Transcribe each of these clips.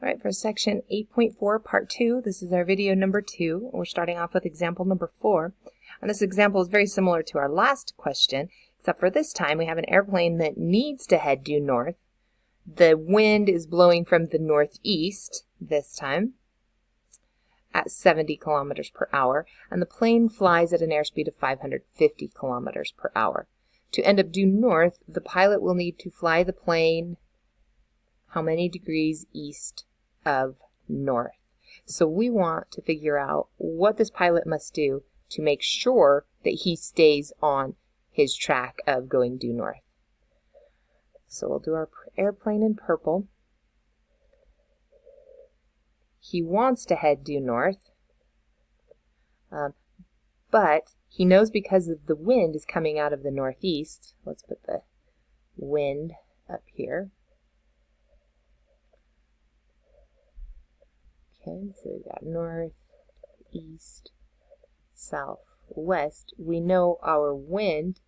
All right, for section 8.4, part 2, this is our video number 2. We're starting off with example number 4. And this example is very similar to our last question, except for this time we have an airplane that needs to head due north. The wind is blowing from the northeast this time at 70 kilometers per hour, and the plane flies at an airspeed of 550 kilometers per hour. To end up due north, the pilot will need to fly the plane how many degrees east of north? So we want to figure out what this pilot must do to make sure that he stays on his track of going due north. So we'll do our airplane in purple. He wants to head due north, but he knows because of the wind is coming out of the northeast. Let's put the wind up here. Okay, so we've got north, east, south, west. We know our wind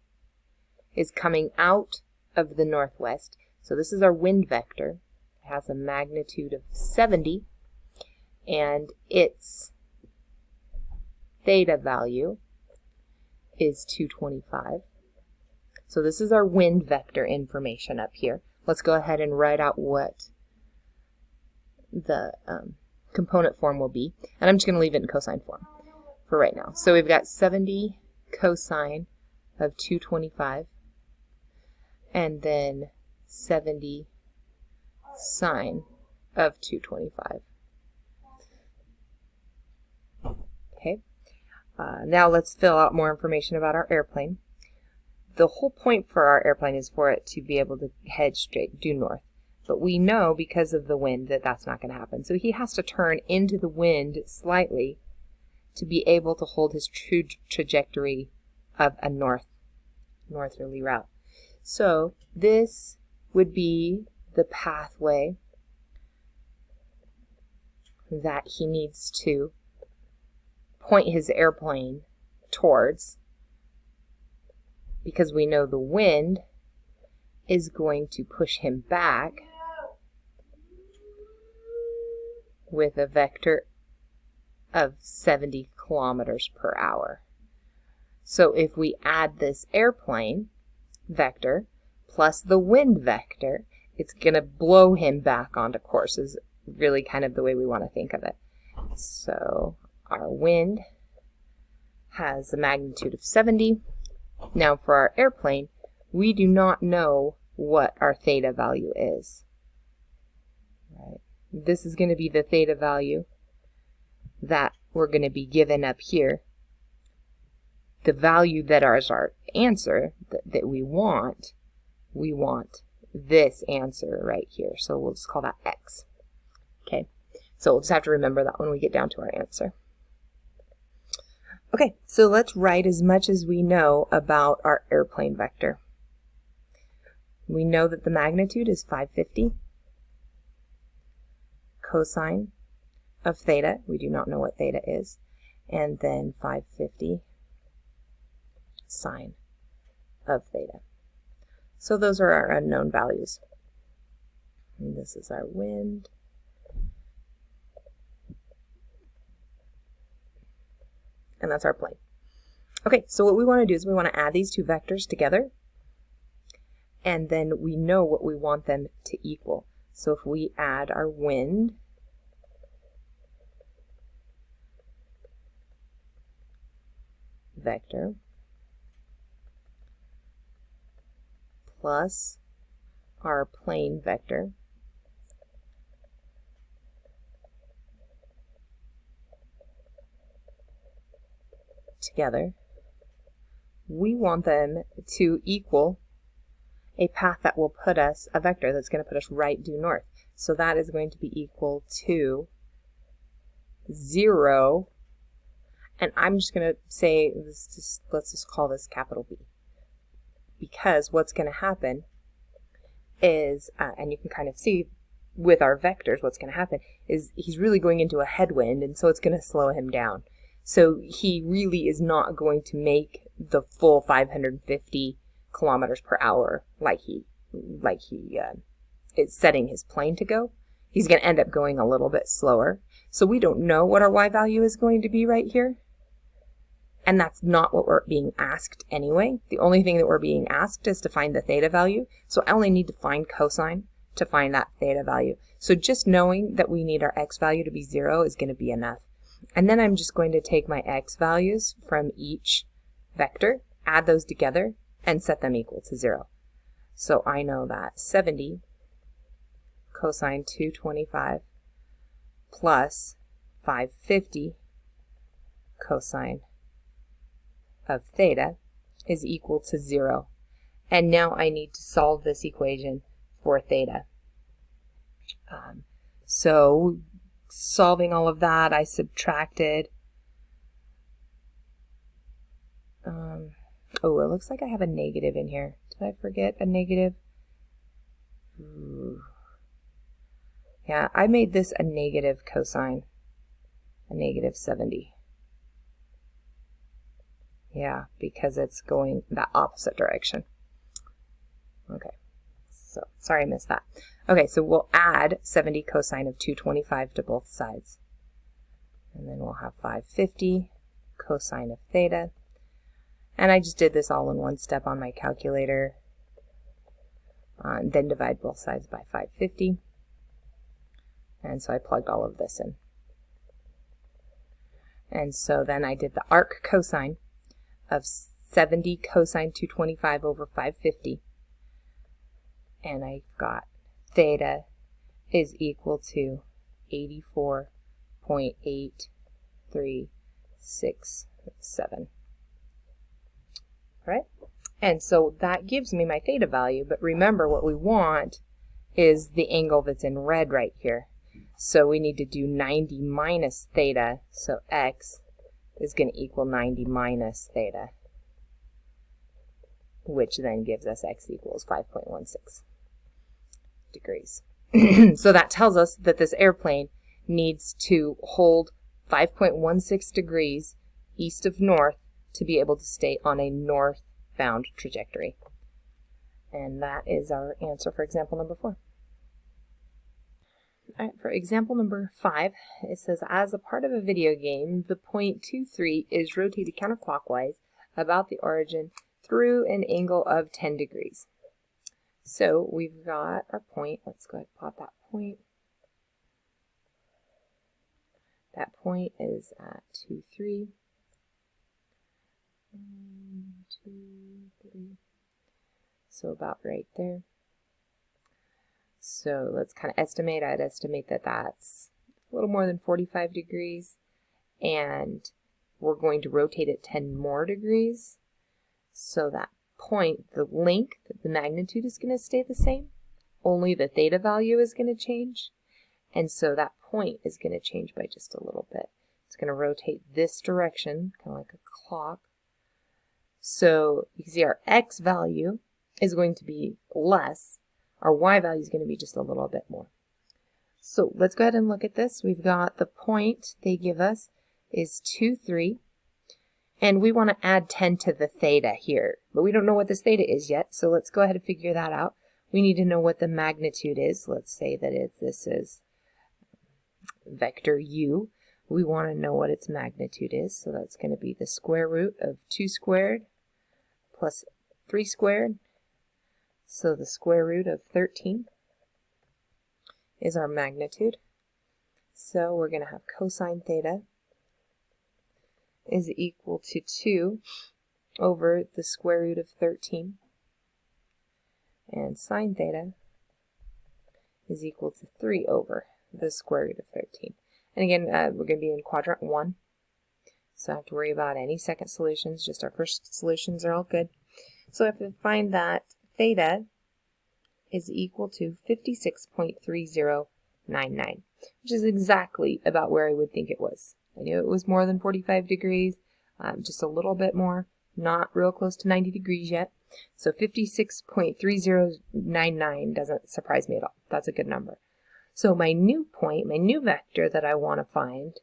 is coming out of the northwest. So this is our wind vector. It has a magnitude of 70, and its theta value is 225. So this is our wind vector information up here. Let's go ahead and write out what the component form will be, and I'm just going to leave it in cosine form for right now. So we've got 70 cosine of 225, and then 70 sine of 225. Okay, now let's fill out more information about our airplane. The whole point for our airplane is for it to be able to head straight due north. But we know because of the wind that that's not going to happen. So he has to turn into the wind slightly to be able to hold his true trajectory of a northerly route. So this would be the pathway that he needs to point his airplane towards, because we know the wind is going to push him back with a vector of 70 kilometers per hour. So if we add this airplane vector plus the wind vector, it's going to blow him back onto course, is really kind of the way we want to think of it. So our wind has a magnitude of 70. Now for our airplane, we do not know what our theta value is. Right. This is going to be the theta value that we're going to be given up here. The value that is our answer that we want this answer right here. So we'll just call that x. Okay, so we'll just have to remember that when we get down to our answer. Okay, so let's write as much as we know about our airplane vector. We know that the magnitude is 550. Cosine of theta, we do not know what theta is, and then 550 sine of theta. So those are our unknown values. And this is our wind. And that's our plane. Okay, so what we want to do is we want to add these two vectors together, and then we know what we want them to equal. So if we add our wind vector plus our plane vector together, we want them to equal a path that will put us, a vector that's going to put us right due north. So that is going to be equal to 0, and I'm just going to say, let's just call this capital B. Because what's going to happen is, and you can kind of see with our vectors what's going to happen, is he's really going into a headwind, and so it's going to slow him down. So he really is not going to make the full 550 kilometers per hour like he is setting his plane to go. he's going to end up going a little bit slower. So we don't know what our y value is going to be right here. And that's not what we're being asked anyway. The only thing that we're being asked is to find the theta value. So I only need to find cosine to find that theta value. So just knowing that we need our x value to be 0 is going to be enough. And then I'm just going to take my x values from each vector, add those together, and set them equal to 0. So I know that 70 cosine 225 plus 550 cosine of theta is equal to 0. And now I need to solve this equation for theta. So solving all of that, I subtracted. Oh, it looks like I have a negative in here. Did I forget a negative? Ooh. Yeah, I made this a negative cosine, a negative 70. Yeah, because it's going that opposite direction. Okay, so sorry I missed that. Okay, so we'll add 70 cosine of 225 to both sides. And then we'll have 550 cosine of theta. And I just did this all in one step on my calculator. And then divide both sides by 550. And so I plugged all of this in. And so then I did the arc cosine of 70 cosine 225 over 550. And I got theta is equal to 84.8367. Right? And so that gives me my theta value, but remember what we want is the angle that's in red right here. So we need to do 90 minus theta, so x is going to equal 90 minus theta, which then gives us x equals 5.16 degrees. So that tells us that this airplane needs to hold 5.16 degrees east of north to be able to stay on a northbound trajectory. And that is our answer for example number 4. All right, for example number 5, it says, as a part of a video game, the point 23 is rotated counterclockwise about the origin through an angle of 10 degrees. So we've got our point. Let's go ahead and plot that point. That point is at 2, 3. 1, 2, 3. So about right there. So let's kind of estimate. I'd estimate that that's a little more than 45 degrees. And we're going to rotate it 10 more degrees. So that point, the length, the magnitude is going to stay the same. Only the theta value is going to change. And so that point is going to change by just a little bit. It's going to rotate this direction, kind of like a clock. So you can see our x value is going to be less. Our y value is going to be just a little bit more. So let's go ahead and look at this. We've got the point they give us is 2, 3. And we want to add 10 to the theta here. But we don't know what this theta is yet, so let's go ahead and figure that out. We need to know what the magnitude is. Let's say that this is vector u. We want to know what its magnitude is, so that's going to be the square root of 2 squared plus 3 squared. So the square root of 13 is our magnitude. So we're going to have cosine theta is equal to 2 over the square root of 13. And sine theta is equal to 3 over the square root of 13. And again, we're going to be in quadrant 1. So I don't have to worry about any second solutions. Just our first solutions are all good. So I have to find that theta is equal to 56.3099, which is exactly about where I would think it was. I knew it was more than 45 degrees, just a little bit more, not real close to 90 degrees yet. So 56.3099 doesn't surprise me at all. That's a good number. So my new point, my new vector that I want to find,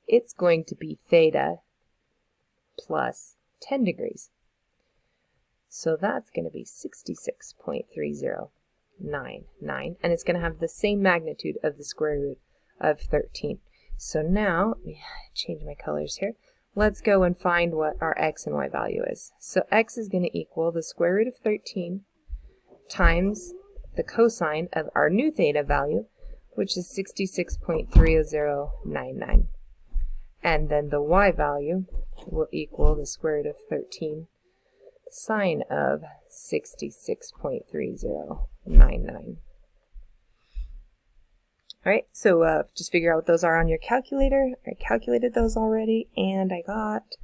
it's going to be theta plus 10 degrees. So that's going to be 66.30. and it's going to have the same magnitude of the square root of 13. So now, let me change my colors here. Let's go and find what our x and y value is. So x is going to equal the square root of 13 times the cosine of our new theta value, which is 66.30099. And then the y value will equal the square root of 13 sine of 66.3099. Alright, so just figure out what those are on your calculator. I calculated those already, and I got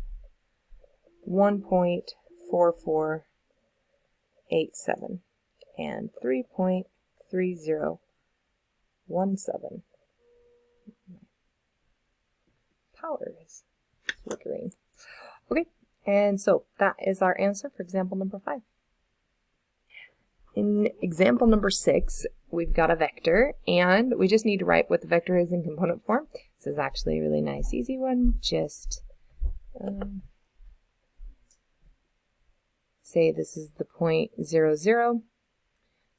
1.4487 and 3.3017. Power is flickering. Okay, and so that is our answer for example number 5. In example number 6, we've got a vector, and we just need to write what the vector is in component form. This is actually a really nice, easy one. Just say this is the point 0, 0.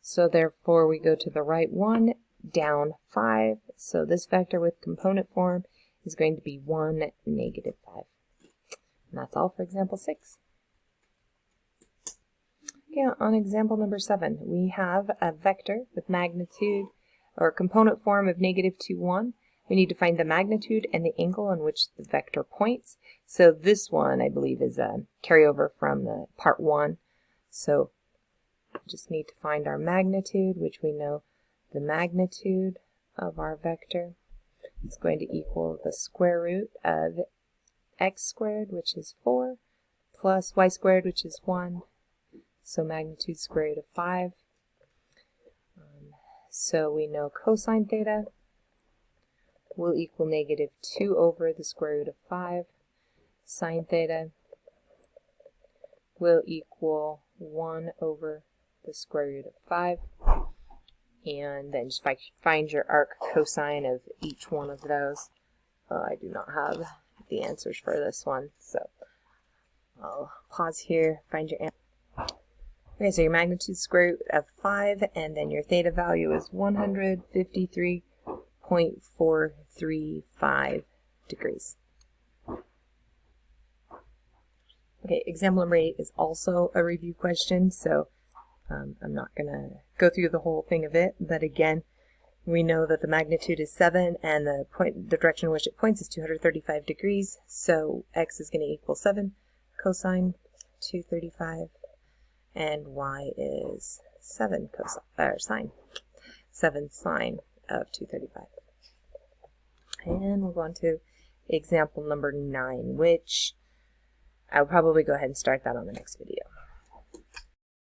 So therefore we go to the right 1, down 5. So this vector with component form is going to be 1, negative 5. And that's all for example 6. Okay, on example number 7, we have a vector with magnitude or component form of negative 2, 1. We need to find the magnitude and the angle on which the vector points. So this one, I believe, is a carryover from the part 1. So just need to find our magnitude, which we know the magnitude of our vector is going to equal the square root of x squared, which is 4, plus y squared, which is 1. So magnitude square root of 5. So we know cosine theta will equal negative 2 over the square root of 5. Sine theta will equal 1 over the square root of 5. And then just find your arc cosine of each one of those. I do not have the answers for this one, so I'll pause here, find your answer. Okay, so your magnitude square root of 5, and then your theta value is 153.435 degrees. Okay, example number 8 is also a review question, so I'm not going to go through the whole thing of it, but again, we know that the magnitude is 7, and the direction in which it points is 235 degrees, so x is going to equal 7 cosine 235. And y is 7 sine. 7 sine of 235. And we'll go on to example number 9, which I'll probably go ahead and start that on the next video.